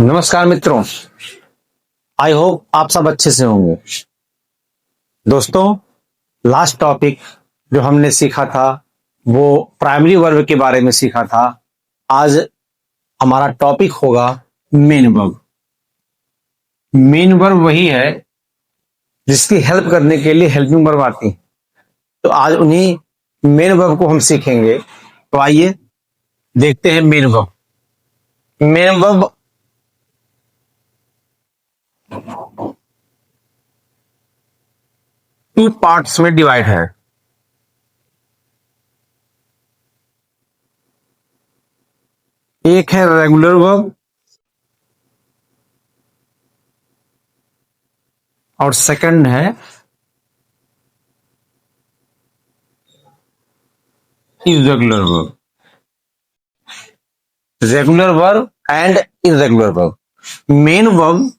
नमस्कार मित्रों, I hope आप सब अच्छे से होंगे। दोस्तों, लास्ट टॉपिक जो हमने सीखा था वो प्राइमरी वर्ब के बारे में सीखा था। आज हमारा टॉपिक होगा मेन वर्ब। मेन वर्ब वही है जिसकी हेल्प करने के लिए हेल्पिंग वर्ब आती है। तो आज उन्हीं मेन वर्ब को हम सीखेंगे। तो आइए देखते हैं main verb. Main verb two parts में डिवाइड है। एक है रेगुलर वर्ब और सेकंड है irregular verb. Regular verb and irregular verb. Main verb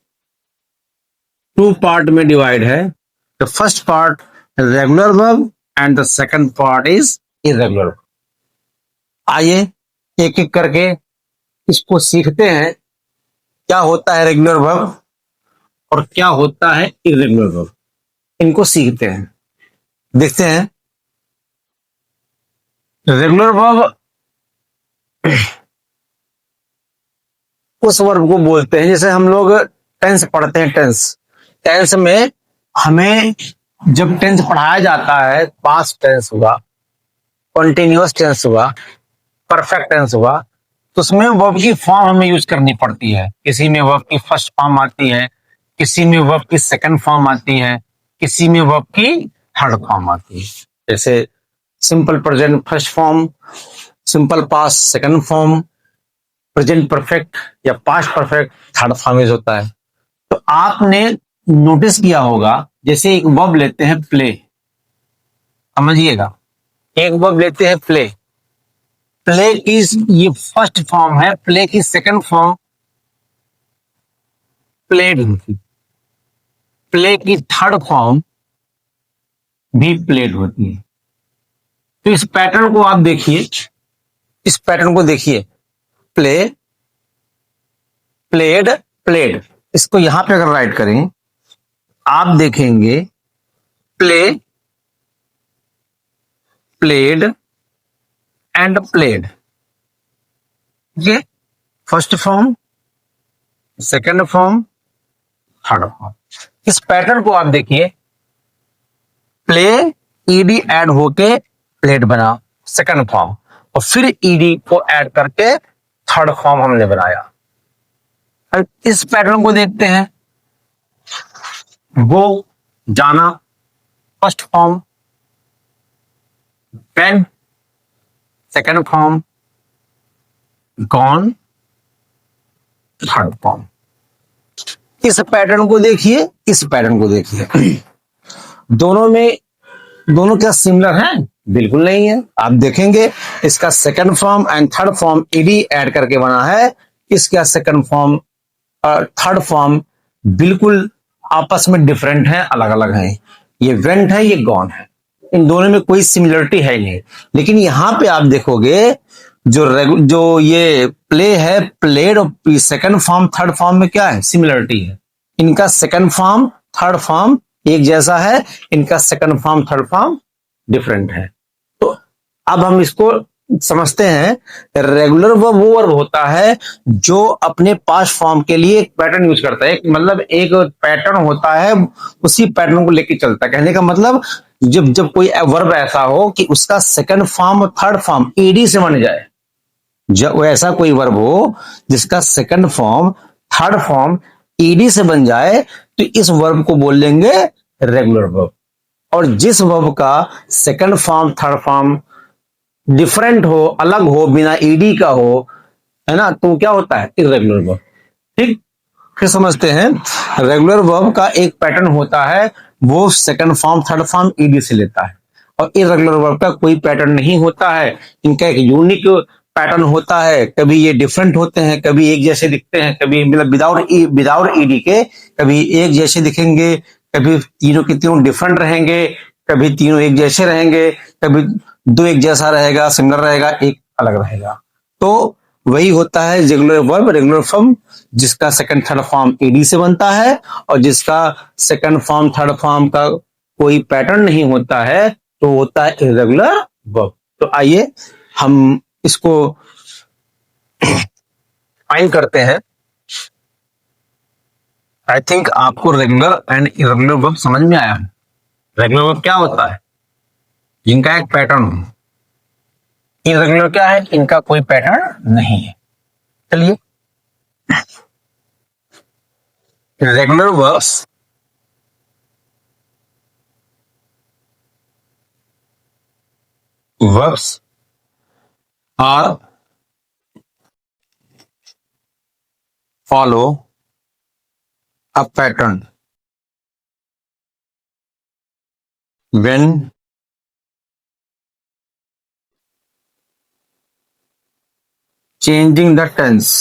two part में डिवाइड है। The first part regular verb and the second part is irregular verb. आइए एक एक करके इसको सीखते हैं। क्या होता है रेगुलर वर्ब और क्या होता है इर्रेगुलर वर्ब, इनको सीखते हैं। देखते हैं रेगुलर वर्ब उस वर्ब को बोलते हैं जैसे हम लोग टेंस पढ़ते हैं। टेंस में हमें जब टेंस पढ़ाया जाता है, पास्ट टेंस हुआ, कॉन्टिन्यूअस टेंस हुआ, परफेक्ट टेंस हुआ, तो उसमें वर्ब की फॉर्म हमें यूज करनी पड़ती है। किसी में वर्ब की फर्स्ट फॉर्म आती है, किसी में वर्ब की सेकंड फॉर्म आती है, किसी में वर्ब की थर्ड फॉर्म आती है। जैसे simple present first form, simple past second form, present perfect या past perfect third form use होता है। तो आपने नोटिस किया होगा, जैसे एक वर्ब लेते हैं प्ले, समझिएगा, एक वर्ब लेते हैं प्ले। प्ले की ये फर्स्ट फॉर्म है, प्ले की सेकंड फॉर्म प्लेड होती, प्ले की थर्ड फॉर्म भी प्लेड होती है। तो इस पैटर्न को आप देखिए, इस पैटर्न को देखिए, प्ले, प्लेड, प्लेड। इसको यहां पे अगर राइट करें, आप देखेंगे प्ले, प्लेड एंड प्लेड। ये first form, second form, third form. इस पैटर्न को आप देखिए, प्ले ईडी ऐड होके प्लेड बना सेकंड फॉर्म, और फिर ईडी को ऐड करके थर्ड फॉर्म हमने बनाया। अब इस पैटर्न को देखते हैं, वो जाना first form, when second form, gone third form. इस पैटर्न को देखिए, इस पैटर्न को देखिए, दोनों क्या सिमिलर हैं? बिल्कुल नहीं है। आप देखेंगे इसका second form and third form ED add करके बना है, इसका सेकंड फॉर्म और थर्ड फॉर्म बिल्कुल आपस में डिफरेंट है, अलग अलग है। ये वेंट है, ये गॉन है, इन दोनों में कोई सिमिलरिटी है नहीं। लेकिन यहां पे आप देखोगे जो ये प्ले है, प्लेड, और सेकंड फॉर्म थर्ड फॉर्म में क्या है? सिमिलरिटी है। इनका सेकंड फॉर्म थर्ड फॉर्म एक जैसा है, इनका second form third form different है। तो अब हम इसको समझते हैं। रेगुलर वर्ब वो वर्ब होता है जो अपने पास्ट फॉर्म के लिए एक पैटर्न यूज करता है। मतलब एक पैटर्न होता है, उसी पैटर्न को लेके चलता है। कहने का मतलब जब कोई वर्ब ऐसा हो कि उसका सेकंड फॉर्म और थर्ड फॉर्म ईडी से बन जाए, जब ऐसा कोई वर्ब हो जिसका second form third form ED से बन जाए, तो इस वर्ब को बोल लेंगे रेगुलर वर्ब। और जिस वर्ब का second form third form different हो, अलग हो, बिना ईडी का हो, है ना, तो क्या होता है? Irregular verb. ठीक, फिर समझते हैं। रेगुलर वर्ब का एक पैटर्न होता है, वो second form third form ED से लेता है, और इर्रेगुलर वर्ब का कोई पैटर्न नहीं होता है। इनका एक यूनिक पैटर्न होता है। कभी ये डिफरेंट होते हैं, कभी एक जैसे दिखते हैं, कभी मतलब विदाउट ईडी के कभी एक जैसे दिखेंगे, कभी तीनों के तीनों डिफरेंट रहेंगे, कभी तीनों एक जैसे रहेंगे, कभी दो एक जैसा रहेगा, सिमिलर रहेगा, एक अलग रहेगा। तो वही होता है रेगुलर वर्ब, रेगुलर फॉर्म, जिसका सेकंड थर्ड फॉर्म ईडी से बनता है और जिसका सेकंड फॉर्म थर्ड फॉर्म का कोई पैटर्न नहीं होता है तो होता है इरेगुलर वर्ब। तो आइए हम इसको फाइन करते हैं। आई थिंक आपको रेगुलर एंड इरेगुलर वर्ब समझ में आया है। रेगुलर वर्ब क्या होता है? जिनका एक पैटर्न हो। इरेगुलर क्या है? इनका कोई पैटर्न नहीं है। चलिए, regular verbs verbs are follow a pattern when changing the tense।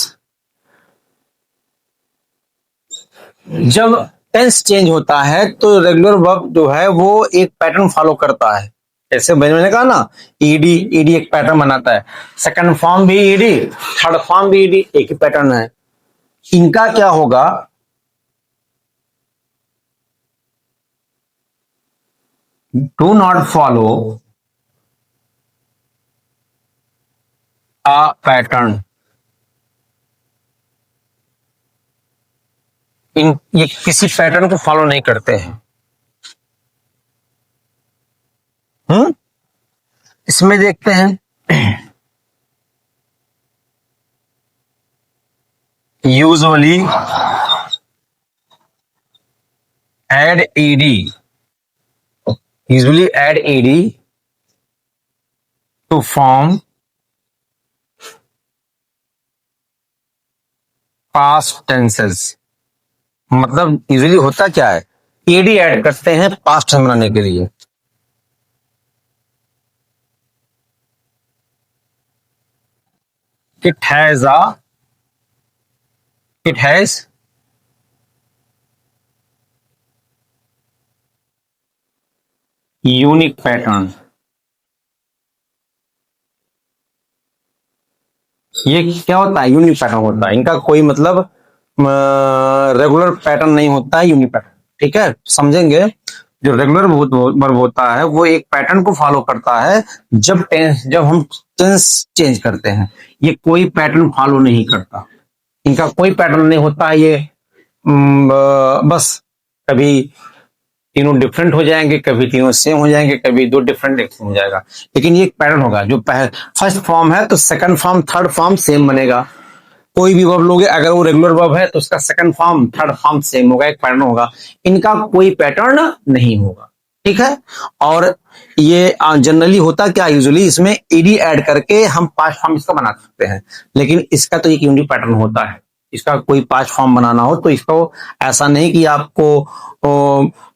जब टेंस चेंज होता है तो रेगुलर वर्ब जो है वो एक पैटर्न फॉलो करता है। जैसे मैंने कहा ना, ईडी, ईडी एक पैटर्न बनाता है, सेकंड फॉर्म भी ईडी, थर्ड फॉर्म भी ईडी, एक ही पैटर्न है। इनका क्या होगा? Do not follow a pattern. ये किसी पैटर्न को फॉलो नहीं करते हैं। इसमें देखते हैं, usually add ed, usually add ed to form past tenses। मतलब यूजुअली होता क्या है? ed ऐड करते हैं पास्ट टेंस बनाने के लिए। it has unique pattern। ये क्या होता है? यूनिक पैटर्न होता है। इनका कोई मतलब रेगुलर पैटर्न नहीं होता है, यूनिक पैटर्न। ठीक है, समझेंगे। जो रेगुलर वर्ब होता है वो एक पैटर्न को फॉलो करता है। जब हम टेंस चेंज करते हैं, ये कोई पैटर्न फॉलो नहीं करता। इनका कोई पैटर्न नहीं होता है। ये बस कभी तीनों डिफरेंट हो जाएंगे, कभी तीनों सेम हो जाएंगे, कभी दो डिफरेंट हो जाएगा, लेकिन ये एक पैटर्न होगा। जो फर्स्ट फॉर्म है तो second form third form same बनेगा। कोई भी वर्ब लोगे, अगर वो रेगुलर वर्ब है तो उसका second form third form same होगा, एक पैटर्न होगा। इनका कोई पैटर्न नहीं होगा। ठीक है। और ये जनरली होता क्या, यूजुअली इसमें ईडी ऐड करके हम पास्ट फॉर्म इसका बना सकते हैं, लेकिन इसका तो एक यूनिक पैटर्न होता है। इसका कोई पास्ट फॉर्म बनाना हो तो इसको ऐसा नहीं कि आपको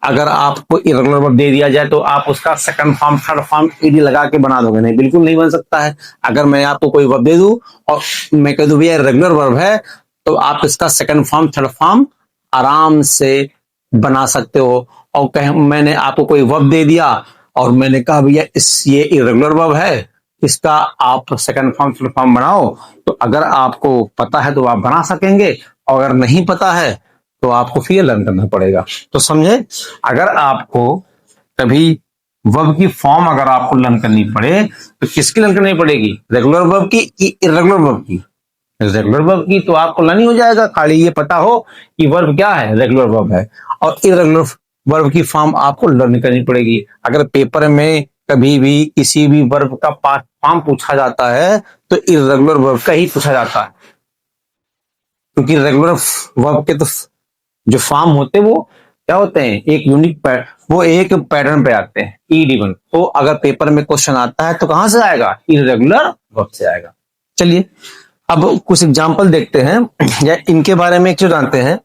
अगर आपको इरेगुलर वर्ब दे दिया जाए तो आप उसका second form third form ED लगा के बना दोगे, नहीं, बिल्कुल नहीं बन सकता है। अगर मैं आपको कोई वर्ब दे दूं और मैं कह दूं भैया रेगुलर वर्ब है, तो आप इसका सेकंड फॉर्म थर्ड फॉर्म आराम से बना सकते हो। और मैंने आपको कोई वर्ब दे दिया और मैंने कहा भैया ये इरेगुलर वर्ब है, इसका आप सेकंड फॉर्म थर्ड फॉर्म बनाओ, तो अगर आपको पता है तो आप बना सकेंगे, और अगर नहीं पता है तो आपको फिर लर्न करना पड़ेगा। तो समझे, अगर आपको कभी वर्ब की फॉर्म अगर आपको लर्न करनी पड़े तो किसकी लर्न करनी पड़ेगी? रेगुलर वर्ब की, इरेगुलर वर्ब की? रेगुलर वर्ब की तो आपको लर्न ही हो जाएगा, खाली ये पता हो कि वर्ब क्या है, रेगुलर वर्ब है। और इरेगुलर वर्ब की फॉर्म आपको लर्न करनी पड़ेगी। अगर पेपर में कभी भी किसी भी वर्ब का पास्ट फॉर्म पूछा जाता है तो इरेगुलर वर्ब का ही पूछा जाता है, क्योंकि रेगुलर वर्ब के तो जो फॉर्म होते हैं वो क्या होते हैं, एक यूनिक वो एक पैटर्न पे आते हैं, ईडी वन। तो अगर पेपर में क्वेश्चन आता है तो कहां से आएगा? इरेगुलर वर्ब से आएगा। चलिए अब कुछ एग्जांपल देखते हैं या इनके बारे में क्यों जानते हैं।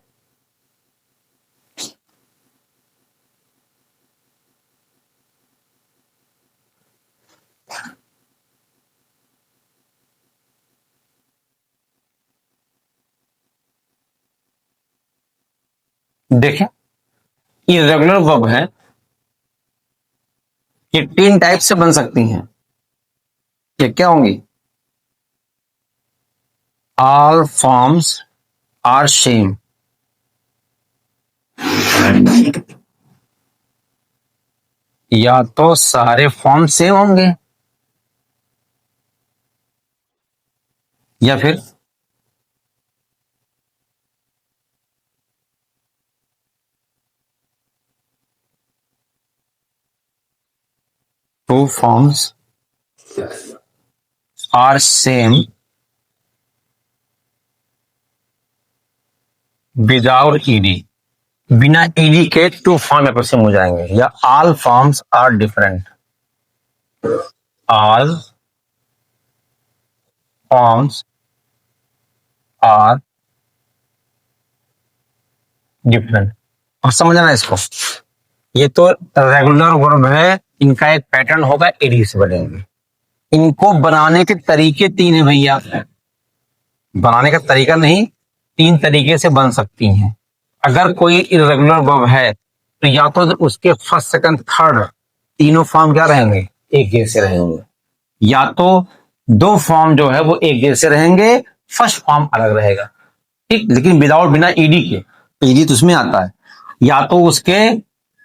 देखें, ये रेगुलर वर्ब है, ये तीन टाइप से बन सकती हैं। ये क्या होंगी? ऑल फॉर्म्स आर सेम, या तो सारे फॉर्म सेम होंगे या फिर two forms are same without ED, बिना ईडी के टू फॉर्म एप्रोक्सीम हो जाएंगे, या all forms are different, all forms are different. अब समझना इसको, ये तो रेगुलर वर्ब है, इनका एक पैटर्न होगा, ईडी से बनेंगे। इनको बनाने के तरीके तीन है भैया, बनाने का तरीका नहीं, तीन तरीके से बन सकती हैं। अगर कोई इरेगुलर वर्ब है तो या तो उसके फर्स्ट सेकंड थर्ड तीनों फॉर्म क्या रहेंगे, एक जैसे रहेंगे, या तो दो फॉर्म जो है वो एक जैसे रहेंगे, फर्स्ट फॉर्म अलग रहेगा, ठीक, लेकिन विदाउट, बिना ईडी के, ईडी तो उसमें आता है, या तो उसके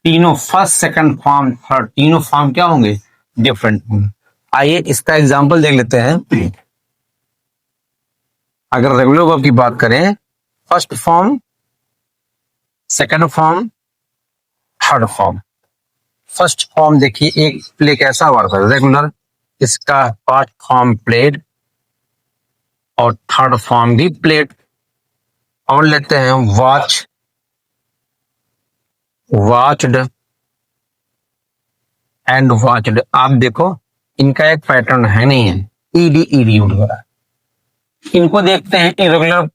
तीनों फर्स्ट सेकंड फॉर्म थर्ड तीनों फॉर्म क्या होंगे, डिफरेंट होंगे। आइए इसका एग्जांपल देख लेते हैं। अगर रेगुलर वर्ब की बात करें, first form, second form, third form. First form देखिए, एक प्ले कैसा वर्ब है, रेगुलर, इसका फर्स्ट फॉर्म प्लेड और थर्ड फॉर्म भी प्लेड। और लेते हैं वॉच, वॉच्ड एंड वॉच्ड। आप देखो इनका एक पैटर्न है, नहीं है, ईडी ईडी वगैरह। इनको देखते हैं, इरेगुलर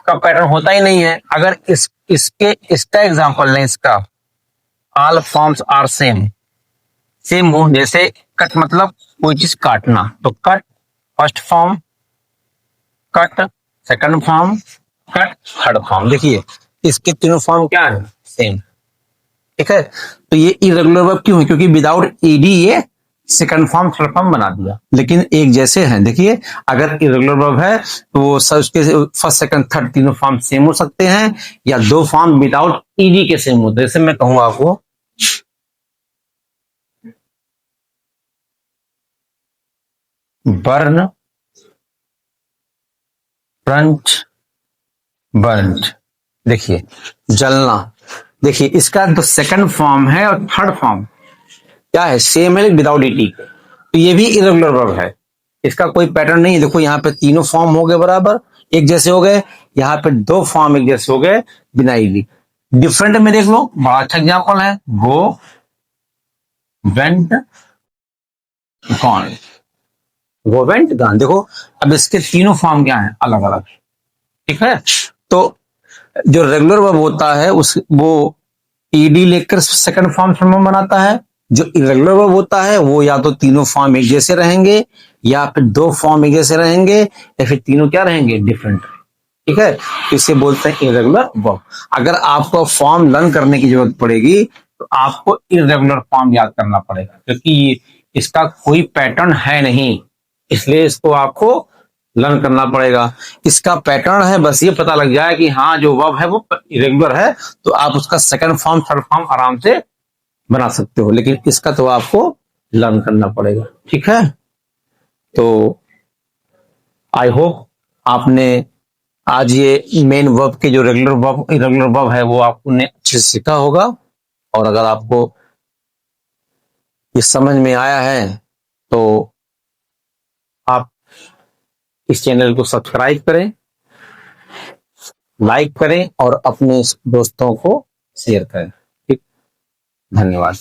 का पैटर्न होता ही नहीं है। अगर इसका एग्जांपल लें, इसका all forms are same, same हो, जैसे कट मतलब कोई चीज काटना, तो cut first form, cut second form, cut third form. देखिए इसके तीनों फॉर्म क्या है, सेम, ठीक है। तो ये इरेगुलर वर्ब क्यों है, क्योंकि विदाउट ईडी ये सेकंड फॉर्म थर्ड फॉर्म बना दिया, लेकिन एक जैसे हैं। देखिए अगर इरेगुलर वर्ब है तो वो सब उसके फर्स्ट सेकंड थर्ड तीनों फॉर्म सेम हो सकते हैं, या दो फॉर्म विदाउट ईडी के सेम होते हैं। जैसे मैं कहूँ आपको, बर्न, ब्रंट, बर्न्ड। देखिए जलना, देखिए इसका तो सेकंड फॉर्म है और थर्ड फॉर्म क्या है, सेम है विदाउट ईडी। तो ये भी इरेगुलर वर्ब है, इसका कोई पैटर्न नहीं है। देखो यहाँ पे तीनों फॉर्म हो गए बराबर, एक जैसे हो गए, यहाँ पे दो फॉर्म एक जैसे हो गए बिना ईडी। डिफरेंट में देख लो, बड़ा अच्छा एग्जाम्पल है, go, went, gone, go went gone. देखो अब इसके तीनों फॉर्म क्या है, अलग अलग, ठीक है। तो जो रेगुलर वर्ब होता है उस वो ईडी लेकर सेकंड फॉर्म बनाता है। जो इरेगुलर वर्ब होता है वो या तो तीनों फॉर्म एक जैसे रहेंगे, या फिर दो फॉर्म एक जैसे रहेंगे, या फिर तीनों क्या रहेंगे, डिफरेंट, ठीक है। इसे बोलते हैं इरेगुलर वर्ब। अगर आपको फॉर्म लर्न करने की जरूरत पड़ेगी तो आपको इरेगुलर फॉर्म याद करना पड़ेगा, क्योंकि इसका कोई पैटर्न है नहीं, इसलिए इसको आपको लर्न करना पड़ेगा। इसका पैटर्न है, बस ये पता लग जाए कि हाँ जो वर्ब है वो इरेगुलर है, तो आप उसका सेकंड फॉर्म थर्ड फॉर्म आराम से बना सकते हो, लेकिन इसका तो आपको लर्न करना पड़ेगा, ठीक है। तो आई होप आपने आज ये मेन वर्ब के जो रेगुलर वर्ब इरेगुलर वर्ब है वो आपने अच्छे से सीखा होगा। और अगर आपको ये समझ में आया है तो आप इस चैनल को सब्सक्राइब करें, लाइक करें और अपने दोस्तों को शेयर करें, ठीक। धन्यवाद।